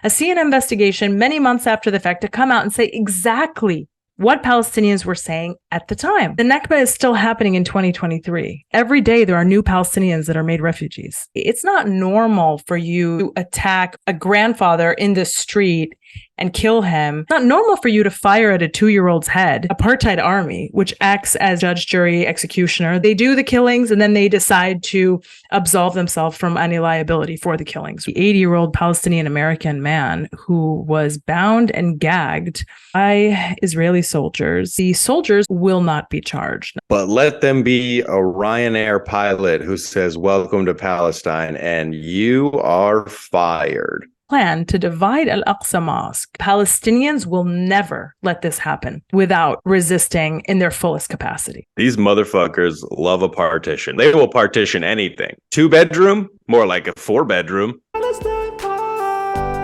a CNN investigation many months after the fact to come out and say exactly what Palestinians were saying at the time. The Nakba is still happening in 2023. Every day there are new Palestinians that are made refugees. It's not normal for you to attack a grandfather in the street and kill him. It's not normal for you to fire at a 2-year-old's head. Apartheid army, which acts as judge, jury, executioner, they do the killings and then they decide to absolve themselves from any liability for the killings. The 80-year-old Palestinian-American man who was bound and gagged by Israeli soldiers. The soldiers will not be charged. But let them be a Ryanair pilot who says, "Welcome to Palestine," and you are fired. Plan to divide Al-Aqsa Mosque. Palestinians will never let this happen without resisting in their fullest capacity. These motherfuckers love a partition. They will partition anything. 2-bedroom, more like a 4-bedroom.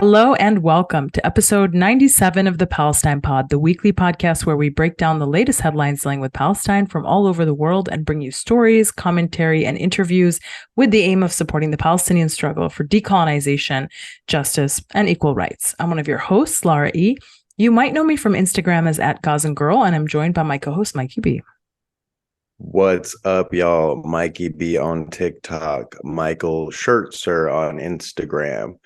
Hello and welcome to episode 97 of the Palestine Pod, the weekly podcast where we break down the latest headlines dealing with Palestine from all over the world and bring you stories, commentary, and interviews with the aim of supporting the Palestinian struggle for decolonization, justice, and equal rights. I'm one of your hosts, Lara E. You might know me from Instagram as @GazanGirl, and I'm joined by my co-host, Mikey B. What's up, y'all? Mikey B on TikTok, Michael Schertzer on Instagram.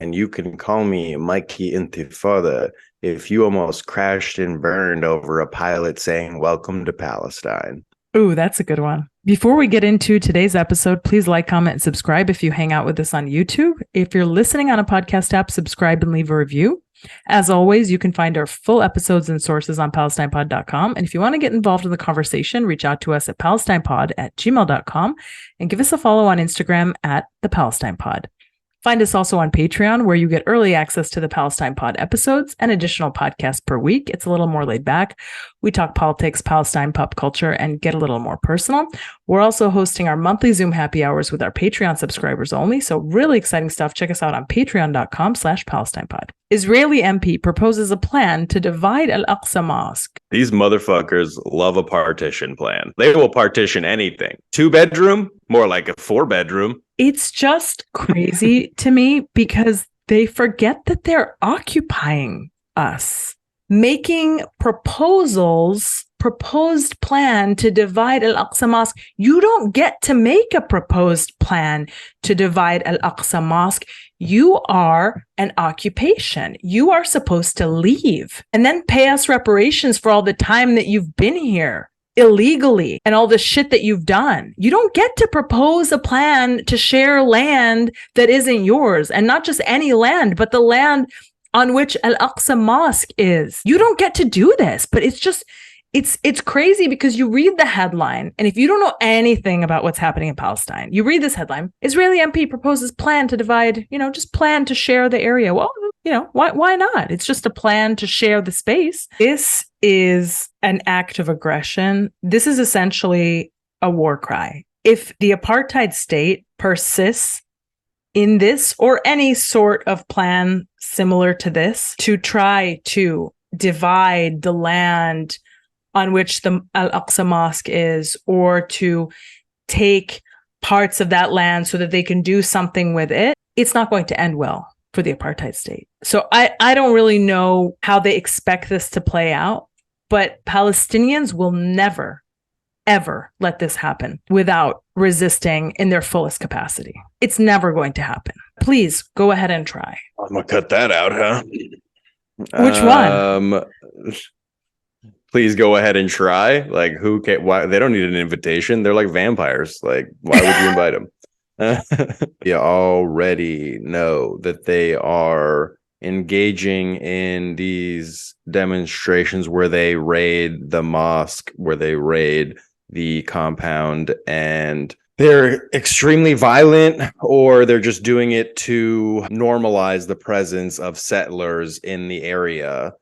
And you can call me Mikey Intifada if you almost crashed and burned over a pilot saying, "Welcome to Palestine." Ooh, that's a good one. Before we get into today's episode, please like, comment, and subscribe if you hang out with us on YouTube. If you're listening on a podcast app, subscribe and leave a review. As always, you can find our full episodes and sources on PalestinePod.com. And if you want to get involved in the conversation, reach out to us at PalestinePod@gmail.com and give us a follow on Instagram @ThePalestinePod. Find us also on Patreon, where you get early access to the Palestine Pod episodes and additional podcasts per week. It's a little more laid back. We talk politics, Palestine, pop culture, and get a little more personal. We're also hosting our monthly Zoom happy hours with our Patreon subscribers only. So really exciting stuff. Check us out on patreon.com/PalestinePod. Israeli MP proposes a plan to divide Al-Aqsa Mosque. These motherfuckers love a partition plan. They will partition anything. 2-bedroom, more like a 4-bedroom. It's just crazy to me because they forget that they're occupying us, making proposed plan to divide Al-Aqsa Mosque. You don't get to make a proposed plan to divide Al-Aqsa Mosque. You are an occupation. You are supposed to leave and then pay us reparations for all the time that you've been here illegally and all the shit that you've done. You don't get to propose a plan to share land that isn't yours, and not just any land, but the land on which Al-Aqsa Mosque is. You don't get to do this, but it's crazy because you read the headline, and if you don't know anything about what's happening in Palestine, you read this headline: Israeli MP proposes plan to divide, just plan to share the area. Well, why not? It's just a plan to share the space. This is an act of aggression. This is essentially a war cry. If the apartheid state persists in this or any sort of plan similar to this to try to divide the land on which the Al-Aqsa Mosque is, or to take parts of that land so that they can do something with it, it's not going to end well for the apartheid state. So I don't really know how they expect this to play out, but Palestinians will never, ever let this happen without resisting in their fullest capacity. It's never going to happen. Please go ahead and try. I'm going to cut that out, huh? Which one? Please go ahead and try. Like, who can? Why? They don't need an invitation. They're like vampires. Like, why would you invite them? You already know that they are engaging in these demonstrations where they raid the mosque, where they raid the compound, and they're extremely violent, or they're just doing it to normalize the presence of settlers in the area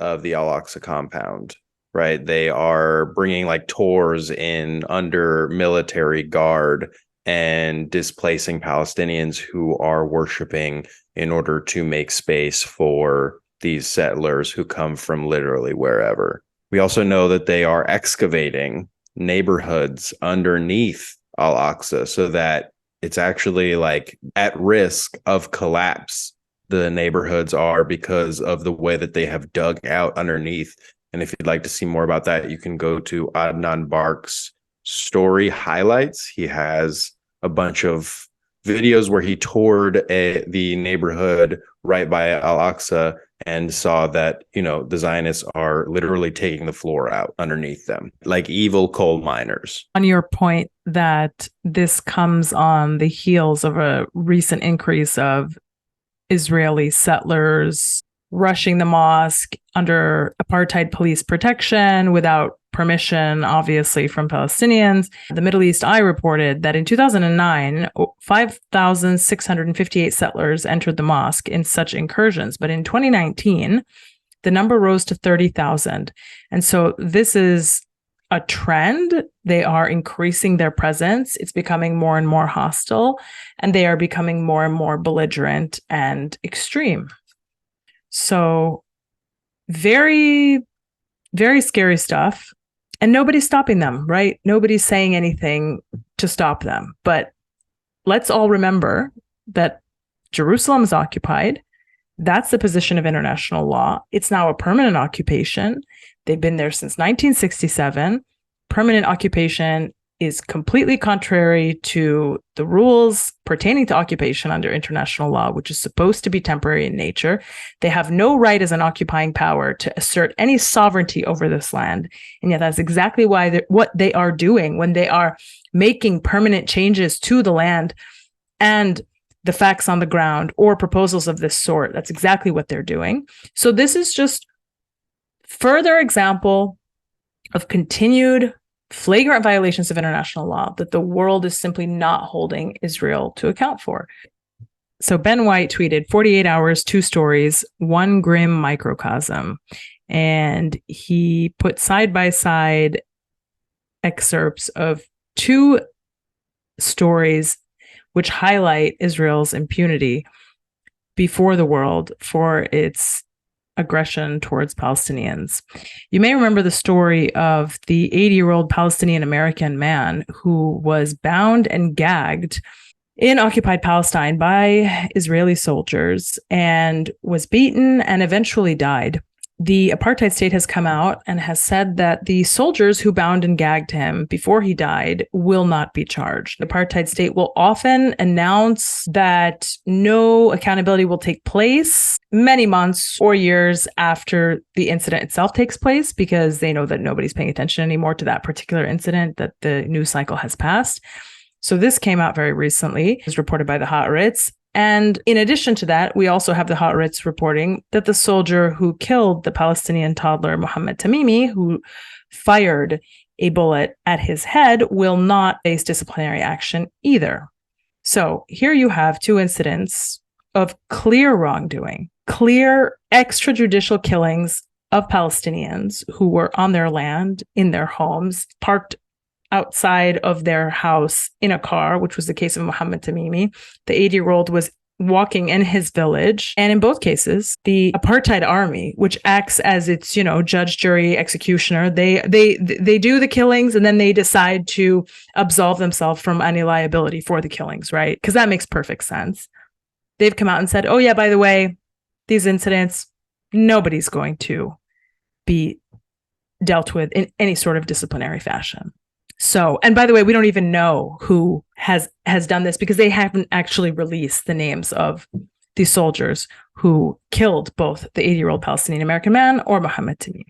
of the Al-Aqsa compound, right? They are bringing like tours in under military guard and displacing Palestinians who are worshiping in order to make space for these settlers who come from literally wherever. We also know that they are excavating neighborhoods underneath Al-Aqsa so that it's actually like at risk of collapse the neighborhoods are because of the way that they have dug out underneath. And if you'd like to see more about that, you can go to Adnan Bark's story highlights. He has a bunch of videos where he toured the neighborhood right by Al-Aqsa and saw that, the Zionists are literally taking the floor out underneath them, like evil coal miners. On your point that this comes on the heels of a recent increase of Israeli settlers rushing the mosque under apartheid police protection without permission, obviously, from Palestinians. The Middle East Eye reported that in 2009, 5,658 settlers entered the mosque in such incursions. But in 2019, the number rose to 30,000. And so this is a trend. They are increasing their presence. It's becoming more and more hostile, and they are becoming more and more belligerent and extreme. So very, very scary stuff. And nobody's stopping them, right? Nobody's saying anything to stop them. But let's all remember that Jerusalem is occupied. That's the position of international law. It's now a permanent occupation. They've been there since 1967. Permanent occupation is completely contrary to the rules pertaining to occupation under international law, which is supposed to be temporary in nature. They have no right as an occupying power to assert any sovereignty over this land. And yet that's exactly what they are doing when they are making permanent changes to the land and the facts on the ground or proposals of this sort. That's exactly what they're doing. So this is just further example of continued flagrant violations of international law that the world is simply not holding Israel to account for. So Ben White tweeted, 48 hours, 2 stories, one grim microcosm. And he put side by side excerpts of 2 stories which highlight Israel's impunity before the world for its aggression towards Palestinians. You may remember the story of the 80-year-old Palestinian-American man who was bound and gagged in occupied Palestine by Israeli soldiers and was beaten and eventually died. The apartheid state has come out and has said that the soldiers who bound and gagged him before he died will not be charged. The apartheid state will often announce that no accountability will take place many months or years after the incident itself takes place, because they know that nobody's paying attention anymore to that particular incident, that the news cycle has passed. So this came out very recently. It was reported by the Haaretz. And in addition to that, we also have the Haaretz reporting that the soldier who killed the Palestinian toddler Mohammed Tamimi, who fired a bullet at his head, will not face disciplinary action either. So here you have 2 incidents of clear wrongdoing, clear extrajudicial killings of Palestinians who were on their land, in their homes, parked outside of their house in a car, which was the case of Mohammed Tamimi. The 80-year-old was walking in his village. And in both cases, the apartheid army, which acts as its, judge, jury, executioner, they do the killings and then they decide to absolve themselves from any liability for the killings, right? Because that makes perfect sense. They've come out and said, oh yeah, by the way, these incidents, nobody's going to be dealt with in any sort of disciplinary fashion. So, and by the way, we don't even know who has done this because they haven't actually released the names of the soldiers who killed both the 80-year-old Palestinian-American man or Mohammed Tamimi.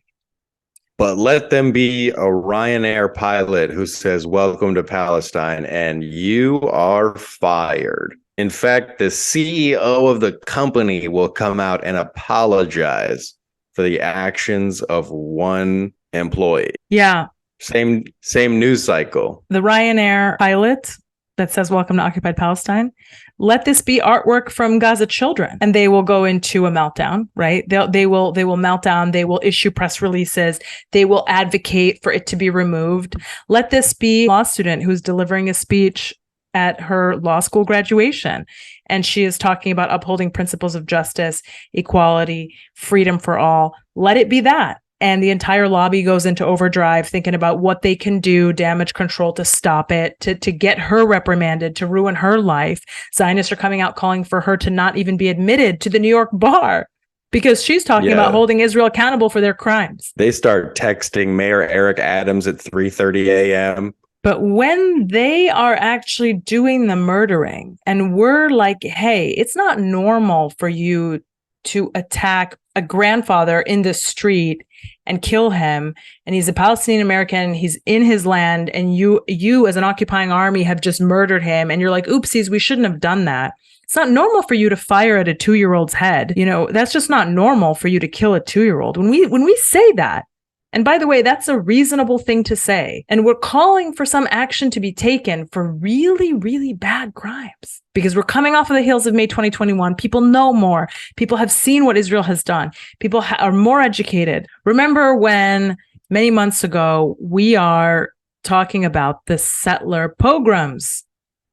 But let them be a Ryanair pilot who says, welcome to Palestine, and you are fired. In fact, the CEO of the company will come out and apologize for the actions of one employee. Yeah. Same news cycle. The Ryanair pilot that says welcome to occupied Palestine, let this be artwork from Gaza children, and they will go into a meltdown, right? They will melt down, they will issue press releases, they will advocate for it to be removed. Let this be a law student who's delivering a speech at her law school graduation, and she is talking about upholding principles of justice, equality, freedom for all. Let it be that. and the entire lobby goes into overdrive thinking about what they can do, damage control to stop it, to get her reprimanded, to ruin her life. Zionists are coming out calling for her to not even be admitted to the New York bar because she's talking about holding Israel accountable for their crimes. They start texting Mayor Eric Adams at 3:30 a.m. But when they are actually doing the murdering and we're like, hey, it's not normal for you to attack a grandfather in the street and kill him, and he's a Palestinian-American, he's in his land, and you as an occupying army have just murdered him, and you're like, oopsies, we shouldn't have done that. It's not normal for you to fire at a 2-year-old's head. That's just not normal for you to kill a 2-year-old. When we say that, and by the way, that's a reasonable thing to say. And we're calling for some action to be taken for really, really bad crimes. Because we're coming off of the heels of May 2021. People know more. People have seen what Israel has done. People are more educated. Remember when many months ago, we are talking about the settler pogroms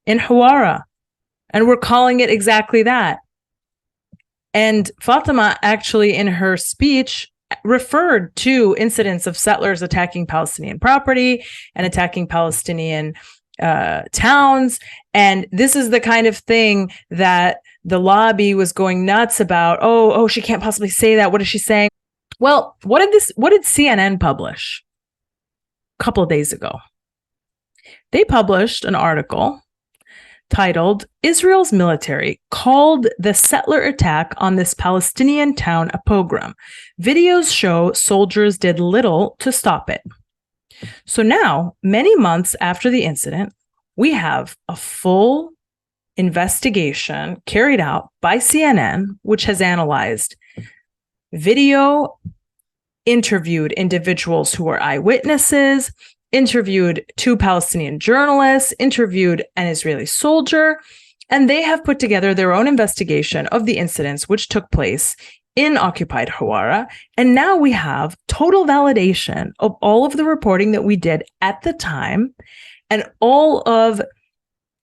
in Hawara. And we're calling it exactly that. And Fatima actually in her speech referred to incidents of settlers attacking Palestinian property and attacking Palestinian towns. And this is the kind of thing that the lobby was going nuts about. Oh, she can't possibly say that. What is she saying? Well, what did CNN publish a couple of days ago? They published an article titled, Israel's military called the settler attack on this Palestinian town a pogrom. Videos show soldiers did little to stop it. So now, many months after the incident, we have a full investigation carried out by CNN, which has analyzed video, interviewed individuals who were eyewitnesses, interviewed 2 Palestinian journalists, interviewed an Israeli soldier, and they have put together their own investigation of the incidents which took place in occupied Hawara. And now we have total validation of all of the reporting that we did at the time, and all of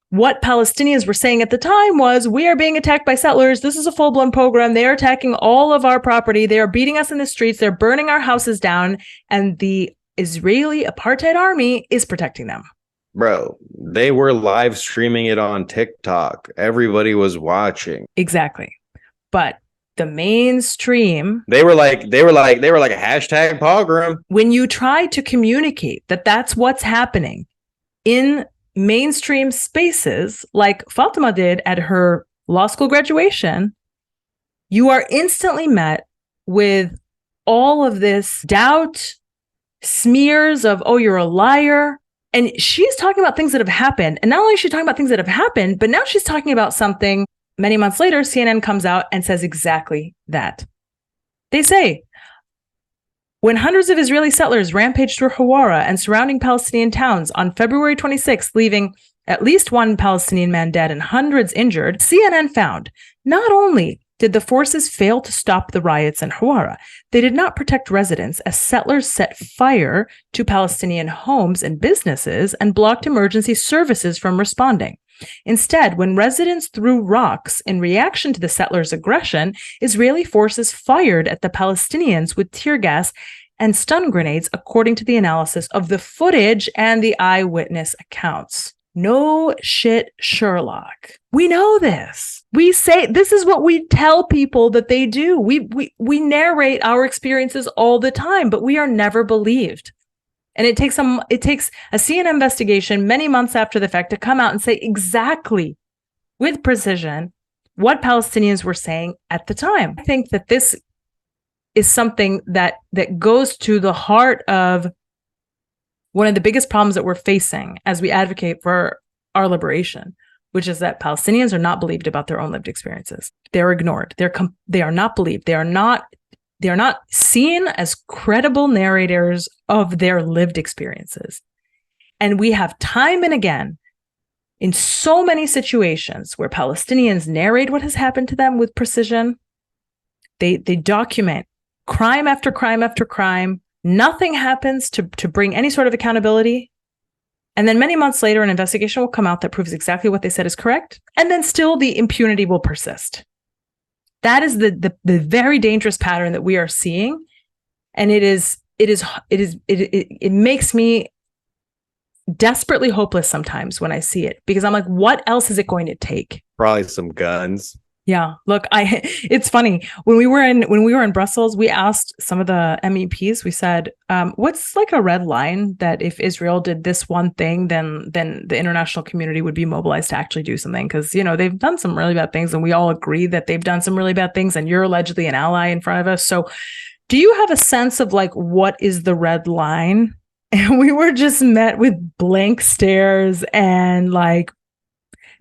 what Palestinians were saying at the time was, we are being attacked by settlers. This is a full-blown pogrom. They are attacking all of our property. They are beating us in the streets. They're burning our houses down. And the Israeli apartheid army is protecting them. Bro, they were live streaming it on TikTok. Everybody was watching. Exactly. But the mainstream, they were like a hashtag pogrom. When you try to communicate that that's what's happening in mainstream spaces, like Fatima did at her law school graduation, you are instantly met with all of this doubt, smears of, oh, you're a liar. And she's talking about things that have happened. And not only is she talking about things that have happened, but now she's talking about something many months later. CNN comes out and says exactly that. They say, when hundreds of Israeli settlers rampaged through Hawara and surrounding Palestinian towns on February 26th, leaving at least 1 Palestinian man dead and hundreds injured, CNN found not only did the forces fail to stop the riots in Hawara, they did not protect residents as settlers set fire to Palestinian homes and businesses and blocked emergency services from responding. Instead, when residents threw rocks in reaction to the settlers' aggression, Israeli forces fired at the Palestinians with tear gas and stun grenades, according to the analysis of the footage and the eyewitness accounts. No shit, Sherlock. We know this. We say this is what we tell people that they do. We narrate our experiences all the time, but we are never believed. And it takes a CNN investigation many months after the fact to come out and say exactly with precision what Palestinians were saying at the time. I think that this is something that goes to the heart of one of the biggest problems that we're facing as we advocate for our liberation, which is that Palestinians are not believed about their own lived experiences. They're ignored. They are not believed. They are not seen as credible narrators of their lived experiences. And we have time and again, in so many situations where Palestinians narrate what has happened to them with precision, they document crime after crime after crime. Nothing happens to bring any sort of accountability. And then many months later, an investigation will come out that proves exactly what they said is correct. And then still the impunity will persist. That is the very dangerous pattern that we are seeing. And it makes me desperately hopeless sometimes when I see it, because I'm like, what else is it going to take? Probably some guns. Yeah, look, it's funny. When we were in Brussels, we asked some of the MEPs, we said, what's like a red line that if Israel did this one thing, then the international community would be mobilized to actually do something? Because, you know, they've done some really bad things, and we all agree that they've done some really bad things, and you're allegedly an ally in front of us. So do you have a sense of like, what is the red line? And we were just met with blank stares, and like,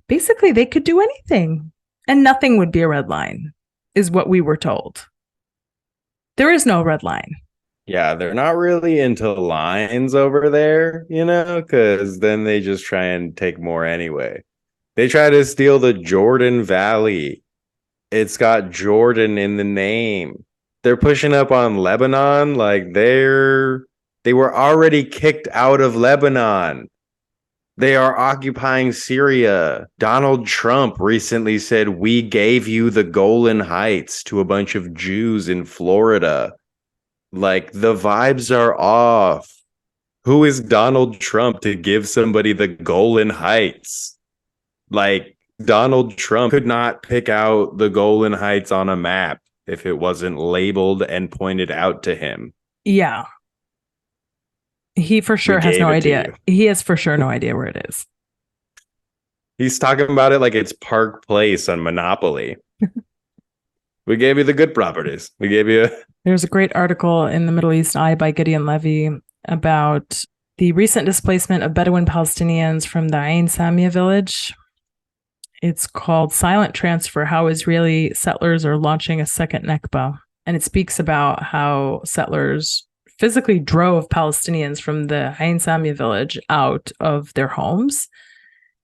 basically they could do anything. And nothing would be a red line, is what we were told. There is no red line. Yeah, they're not really into lines over there, you know, because then they just try and take more anyway. They try to steal the Jordan Valley. It's got Jordan in the name. They're pushing up on Lebanon like they were already kicked out of Lebanon. They are occupying Syria. Donald Trump recently said, "We gave you the Golan Heights" to a bunch of Jews in Florida. Like, the vibes are off. Who is Donald Trump to give somebody the Golan Heights? Like, Donald Trump could not pick out the Golan Heights on a map if it wasn't labeled and pointed out to him. Yeah. He for sure has no idea. He has for sure no idea where it is. He's talking about it like it's Park Place on Monopoly. We gave you the good properties. We gave you... There's a great article in the Middle East Eye by Gideon Levy about the recent displacement of Bedouin Palestinians from the Ain Samia village. It's called Silent Transfer, How Israeli Settlers Are Launching a Second Nakba. And it speaks about how settlers physically drove Palestinians from the Ain Samia village out of their homes.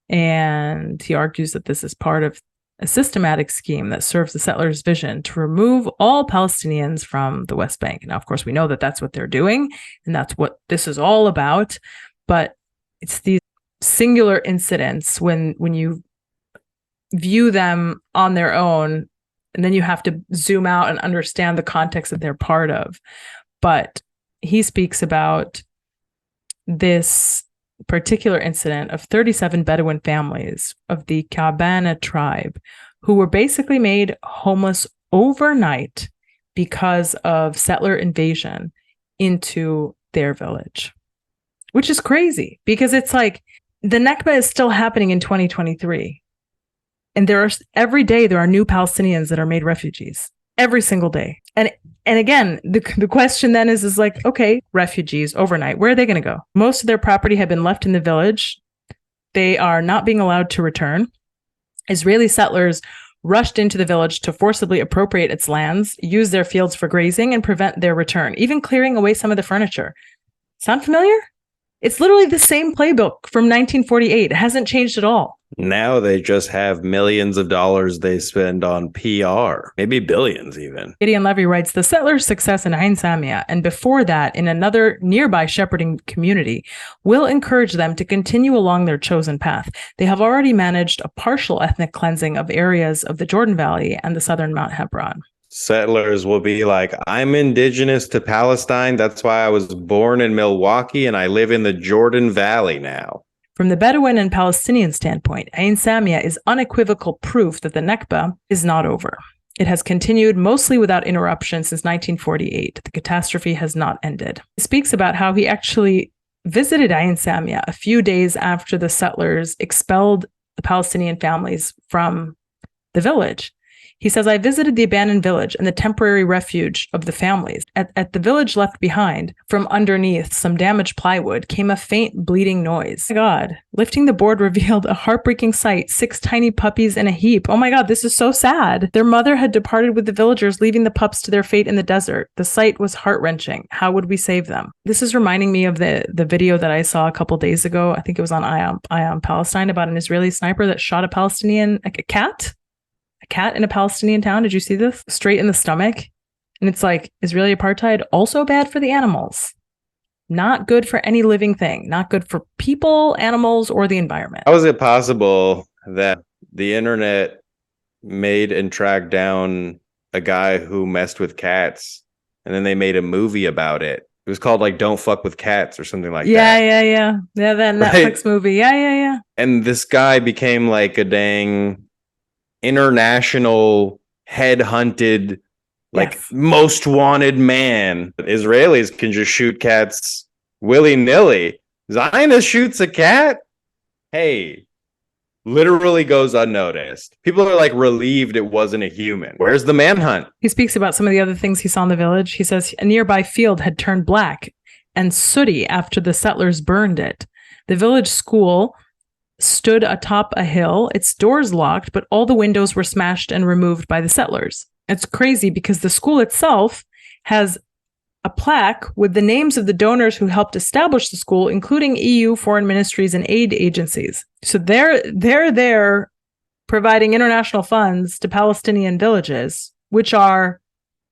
And he argues that this is part of a systematic scheme that serves the settlers' vision to remove all Palestinians from the West Bank. Now, of course, we know that that's what they're doing, and that's what this is all about. But it's these singular incidents when you view them on their own, and then you have to zoom out and understand the context that they're part of. But he speaks about this particular incident of 37 Bedouin families of the Kabana tribe who were basically made homeless overnight because of settler invasion into their village, which is crazy because it's like the Nakba is still happening in 2023. And every day there are new Palestinians that are made refugees every single day. And again, the question then is like, okay, refugees overnight, where are they going to go? Most of their property had been left in the village. They are not being allowed to return. Israeli settlers rushed into the village to forcibly appropriate its lands, use their fields for grazing, and prevent their return, even clearing away some of the furniture. Sound familiar? It's literally the same playbook from 1948. It hasn't changed at all. Now they just have millions of dollars they spend on PR, maybe billions even. Gideon Levy writes, the settlers' success in Ain Samia, and before that in another nearby shepherding community, will encourage them to continue along their chosen path. They have already managed a partial ethnic cleansing of areas of the Jordan Valley and the southern Mount Hebron. Settlers will be like, I'm indigenous to Palestine. That's why I was born in Milwaukee and I live in the Jordan Valley now. From the Bedouin and Palestinian standpoint, Ain Samia is unequivocal proof that the Nakba is not over. It has continued mostly without interruption since 1948. The catastrophe has not ended. He speaks about how he actually visited Ain Samia a few days after the settlers expelled the Palestinian families from the village. He says, I visited the abandoned village and the temporary refuge of the families. At the village left behind, from underneath some damaged plywood, came a faint bleeding noise. Oh my God. Lifting the board revealed a heartbreaking sight, 6 tiny puppies in a heap. Oh my God, this is so sad. Their mother had departed with the villagers, leaving the pups to their fate in the desert. The sight was heart-wrenching. How would we save them? This is reminding me of the video that I saw a couple days ago. I think it was on Eye on Palestine, about an Israeli sniper that shot a Palestinian, like a cat in a Palestinian town. Did you see this? Straight in the stomach. And it's like, Israeli apartheid, also bad for the animals. Not good for any living thing. Not good for people, animals, or the environment. How is it possible that the internet made and tracked down a guy who messed with cats and then they made a movie about it. It was called like Don't Fuck with Cats or something like Yeah, that. yeah. Yeah, that Right? Netflix movie. Yeah. And this guy became like a dang international headhunted, like Yes. most wanted man. Israelis can just shoot cats willy-nilly. Zionist shoots a cat? Hey, literally goes unnoticed. People are like relieved it wasn't a human. Where's the manhunt? He speaks about some of the other things he saw in the village. He says a nearby field had turned black and sooty after the settlers burned it. The village school stood atop a hill, its doors locked, but all the windows were smashed and removed by the settlers. It's crazy because the school itself has a plaque with the names of the donors who helped establish the school, including EU foreign ministries and aid agencies. So they're there providing international funds to Palestinian villages, which are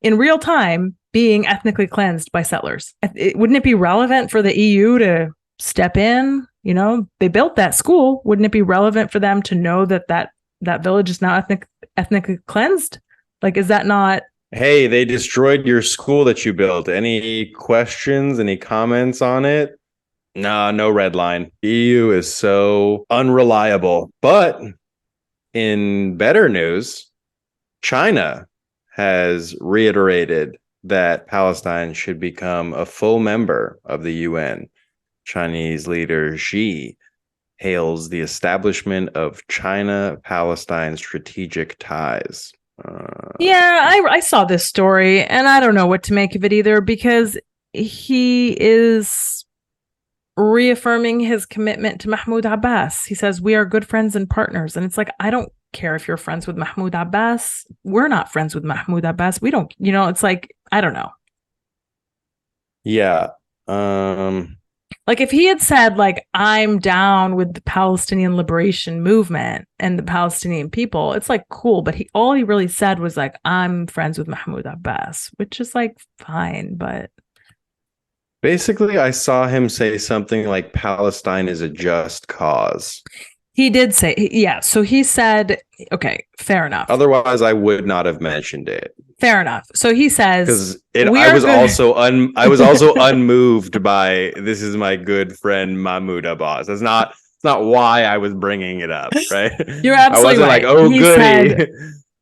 in real time being ethnically cleansed by settlers. Wouldn't it be relevant for the EU to step in? You know, they built that school. Wouldn't it be relevant for them to know that village is now ethnically cleansed? Like, is that not? Hey, they destroyed your school that you built. Any questions? Any comments on it? Nah, no red line. EU is so unreliable. But in better news, China has reiterated that Palestine should become a full member of the UN. Chinese leader Xi hails the establishment of China-Palestine strategic ties. I saw this story and I don't know what to make of it either, because he is reaffirming his commitment to Mahmoud Abbas. He says, we are good friends and partners. And it's like, I don't care if you're friends with Mahmoud Abbas. We're not friends with Mahmoud Abbas. We don't, it's like, I don't know. Yeah. Like if he had said, like, I'm down with the Palestinian liberation movement and the Palestinian people, it's like, cool. But all he really said was like, I'm friends with Mahmoud Abbas, which is like, fine. But basically, I saw him say something like Palestine is a just cause. He did say, yeah. So he said, okay, fair enough. Otherwise, I would not have mentioned it. Fair enough. So he says, I was also unmoved by this is my good friend Mahmoud Abbas. It's not why I was bringing it up, right? You're absolutely right. Like, oh, goody.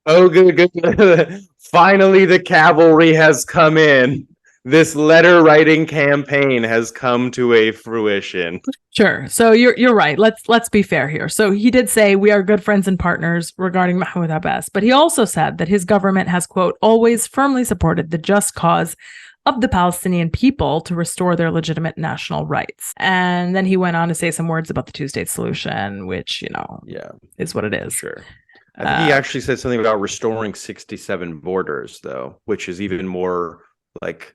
Oh, good. Finally, the cavalry has come in. This letter writing campaign has come to a fruition. Sure. So you're right. Let's be fair here. So he did say we are good friends and partners regarding Mahmoud Abbas, but he also said that his government has, quote, always firmly supported the just cause of the Palestinian people to restore their legitimate national rights. And then he went on to say some words about the two-state solution, which, is what it is. Sure. I think he actually said something about restoring 67 borders, though, which is even more like,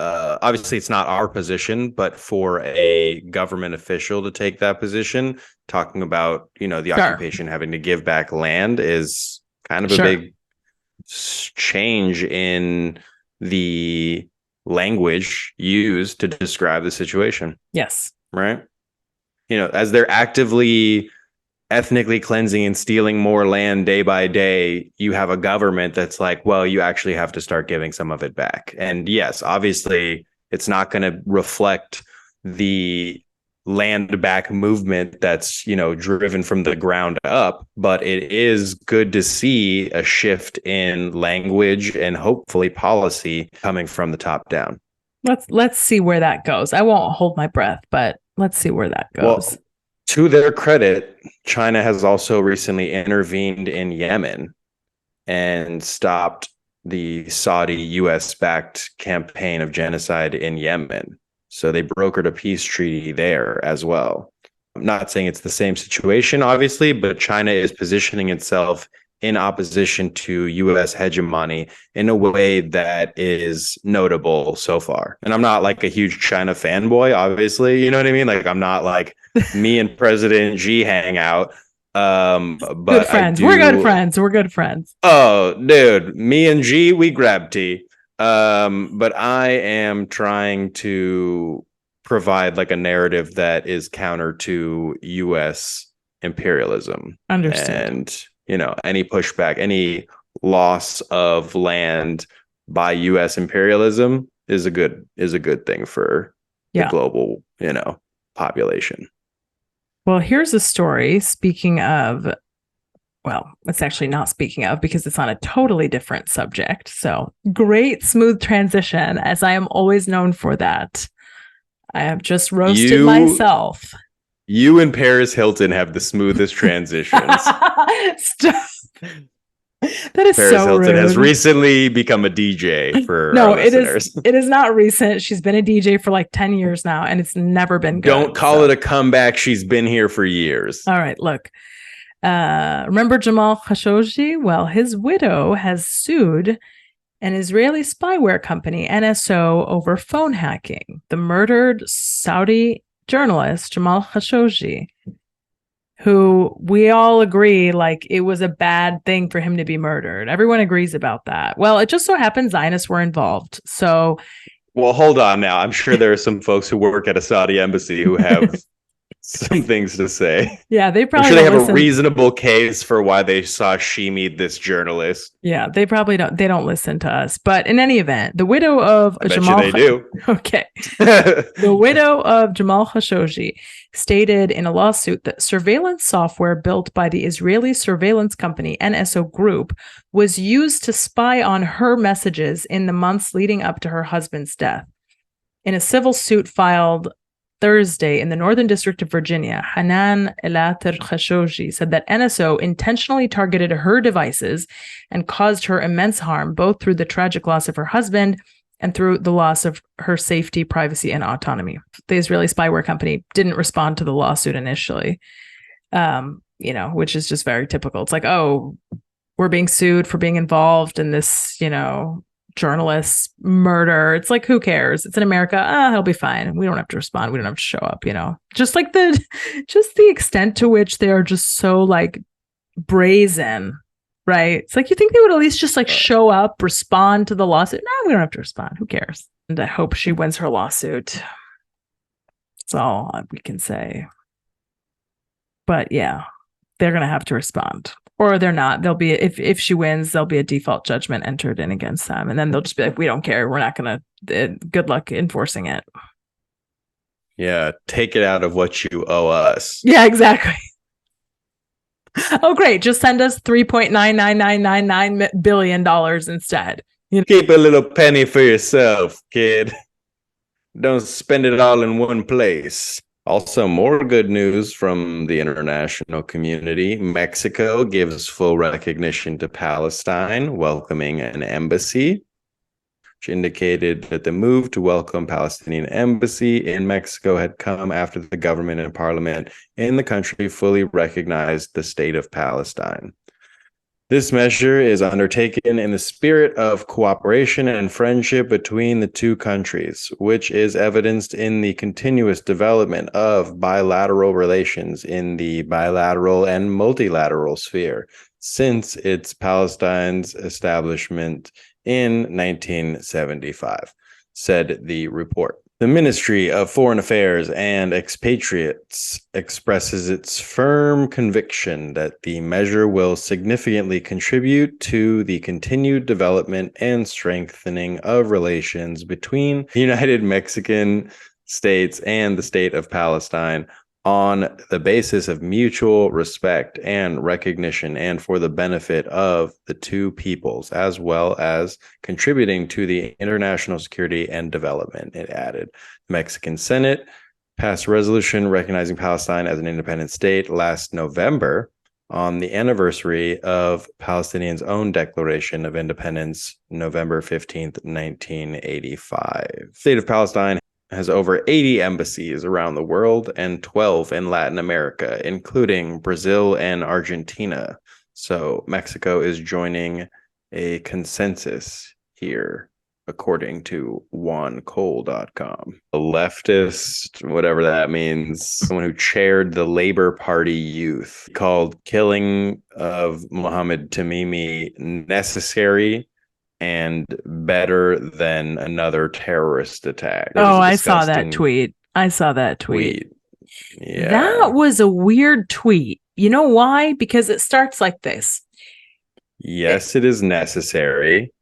obviously it's not our position, but for a government official to take that position, talking about, the occupation having to give back land is kind of a big change in the language used to describe the situation. Yes. Right. As they're actively ethnically cleansing and stealing more land day by day, you have a government that's like, well, you actually have to start giving some of it back. And yes, obviously, it's not going to reflect the land back movement that's, driven from the ground up, but it is good to see a shift in language and hopefully policy coming from the top down. Let's see where that goes. I won't hold my breath, but let's see where that goes. Well, to their credit, China has also recently intervened in Yemen and stopped the Saudi US-backed campaign of genocide in Yemen. So they brokered a peace treaty there as well. I'm not saying it's the same situation, obviously, but China is positioning itself in opposition to US hegemony in a way that is notable so far. And I'm not like a huge China fanboy, obviously, you know what I mean? Like I'm not like me and President Xi hang out. But good friends. We're good friends. We're good friends. Oh, dude, me and Xi, we grab tea. But I am trying to provide like a narrative that is counter to US imperialism. Understood. And any pushback, any loss of land by US imperialism is a good thing for the Yeah. global, population. Well, here's a story. Speaking of, well, it's actually not speaking of because it's on a totally different subject. So great, smooth transition, as I am always known for that. I have just roasted myself. You and Paris Hilton have the smoothest transitions. Stop. That is Paris so Hilton rude. has recently become a DJ for no, our listeners. It is not recent. She's been a DJ for like 10 years now, and it's never been good. Don't call it a comeback. She's been here for years. All right, look. Remember Jamal Khashoggi? Well, his widow has sued an Israeli spyware company, NSO, over phone hacking. The murdered Saudi journalist, Jamal Khashoggi, who we all agree, like, it was a bad thing for him to be murdered. Everyone agrees about that. Well, it just so happens Zionists were involved. So, well, hold on now. I'm sure there are some folks who work at a Saudi embassy who have some things to say. Yeah, they probably they have a reasonable case for why they saw Shimi, this journalist. Yeah, they probably don't. They don't listen to us. But in any event, the widow of Jamal, they do. Okay, the widow of Jamal Khashoggi stated in a lawsuit that surveillance software built by the Israeli surveillance company NSO Group was used to spy on her messages in the months leading up to her husband's death. In a civil suit filed Thursday in the Northern District of Virginia, Hanan Elater Khashoggi said that NSO intentionally targeted her devices and caused her immense harm, both through the tragic loss of her husband and through the loss of her safety, privacy, and autonomy. The Israeli spyware company didn't respond to the lawsuit initially, which is just very typical. It's like, oh, we're being sued for being involved in this, journalist murder. It's like, who cares? It's in America. He'll be fine. We don't have to respond. We don't have to show up, just like the extent to which they are just so like brazen, right? It's like, you think they would at least just like show up, respond to the lawsuit? No, we don't have to respond. Who cares? And I hope she wins her lawsuit. That's all we can say. But yeah, they're going to have to respond. Or they're not. They'll be, if she wins, there'll be a default judgment entered in against them. And then they'll just be like, we don't care. We're not going to, good luck enforcing it. Yeah, take it out of what you owe us. Yeah, exactly. Oh, great. Just send us $3.99999 billion instead. Keep a little penny for yourself, kid. Don't spend it all in one place. Also, more good news from the international community. Mexico gives full recognition to Palestine, welcoming an embassy, which indicated that the move to welcome Palestinian embassy in Mexico had come after the government and parliament in the country fully recognized the state of Palestine. This measure is undertaken in the spirit of cooperation and friendship between the two countries, which is evidenced in the continuous development of bilateral relations in the bilateral and multilateral sphere since its Palestine's establishment in 1975, said the report. The Ministry of Foreign Affairs and Expatriates expresses its firm conviction that the measure will significantly contribute to the continued development and strengthening of relations between the United Mexican States and the State of Palestine on the basis of mutual respect and recognition and for the benefit of the two peoples, as well as contributing to the international security and development, it added. The Mexican Senate passed a resolution recognizing Palestine as an independent state last November on the anniversary of Palestinians' own Declaration of Independence, November 15th, 1985. The State of Palestine has over 80 embassies around the world and 12 in Latin America, including Brazil and Argentina. So Mexico is joining a consensus here, according to juancole.com. A leftist, whatever that means, someone who chaired the Labor Party youth, called killing of Mohammed Tamimi necessary and better than another terrorist attack. Oh, I saw that tweet. Yeah. That was a weird tweet. You know why? Because it starts like this. Yes, it is necessary.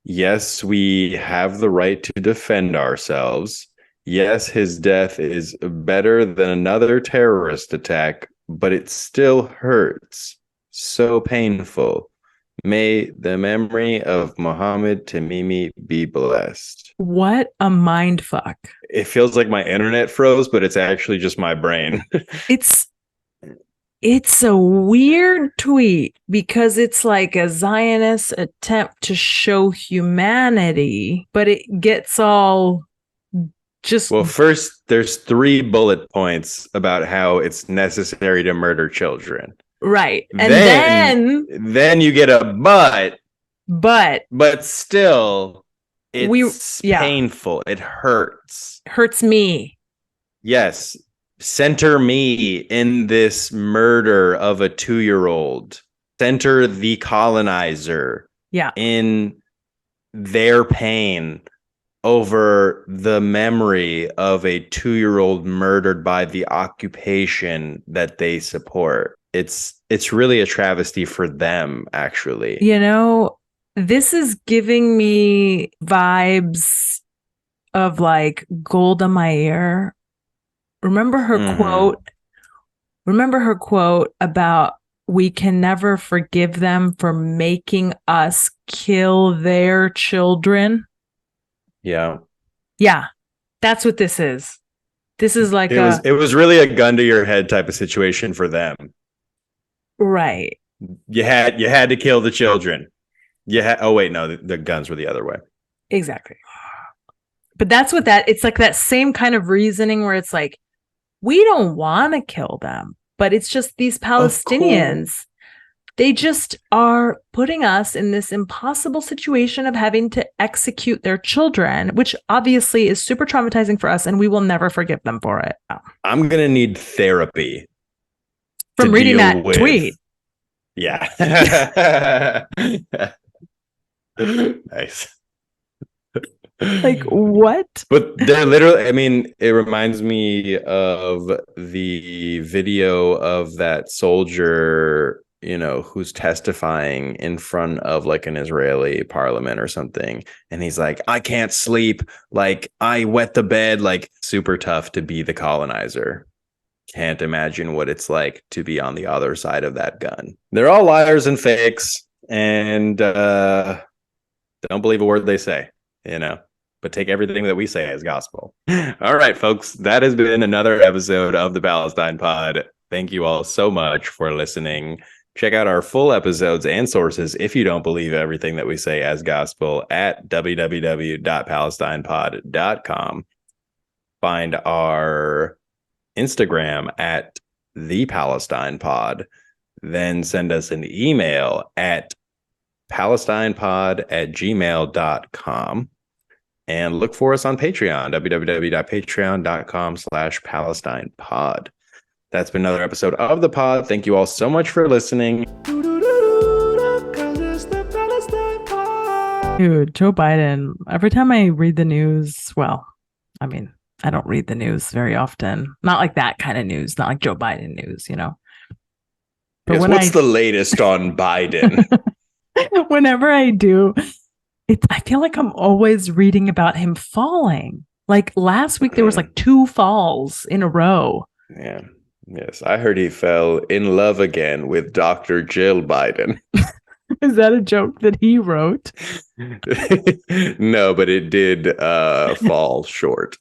Yes, we have the right to defend ourselves. Yes, his death is better than another terrorist attack, but it still hurts. So painful. May the memory of Mohammed Tamimi be blessed. What a mind fuck. It feels like my internet froze, but it's actually just my brain. It's a weird tweet because it's like a Zionist attempt to show humanity, but it gets all just Well, first, there's 3 bullet points about how it's necessary to murder children. right. And then you get a but still, it's painful. It hurts. Hurts me. Yes. Center me in this murder of a 2-year-old. Center the colonizer in their pain over the memory of a 2-year-old murdered by the occupation that they support. It's really a travesty for them, actually. You know, this is giving me vibes of like Golda Meir. Remember her quote? Remember her quote about we can never forgive them for making us kill their children? Yeah. Yeah. That's what this is. This is like it was really a gun to your head type of situation for them. Right. You had to kill the children. Oh wait, no, the guns were the other way. Exactly. But that's what it's like that same kind of reasoning where it's like, we don't want to kill them, but it's just these Palestinians. They just are putting us in this impossible situation of having to execute their children, which obviously is super traumatizing for us, and we will never forgive them for it. I'm going to need therapy from reading that tweet. Yeah. Nice. Like what? But they're literally, I mean, it reminds me of the video of that soldier, you know, who's testifying in front of like an Israeli parliament or something. And he's like, I can't sleep. Like, I wet the bed. Like, super tough to be the colonizer. Can't imagine what it's like to be on the other side of that gun. They're all liars and fakes, and don't believe a word they say, you know, but take everything that we say as gospel. All right, folks, that has been another episode of the Palestine Pod. Thank you all so much for listening. Check out our full episodes and sources if you don't believe everything that we say as gospel at www.palestinepod.com. Find our Instagram at the Palestine Pod. Then send us an email at palestinepod@gmail.com. And look for us on Patreon, www.patreon.com/PalestinePod. That's been another episode of the pod. Thank you all so much for listening. Dude, Joe Biden, every time I read the news, well, I mean, I don't read the news very often. Not like that kind of news, not like Joe Biden news, you know. But yes, what's the latest on Biden? Whenever I do, I feel like I'm always reading about him falling. Like last week, there was like 2 falls in a row. Yeah. Yes. I heard he fell in love again with Dr. Jill Biden. Is that a joke that he wrote? No, but it did fall short.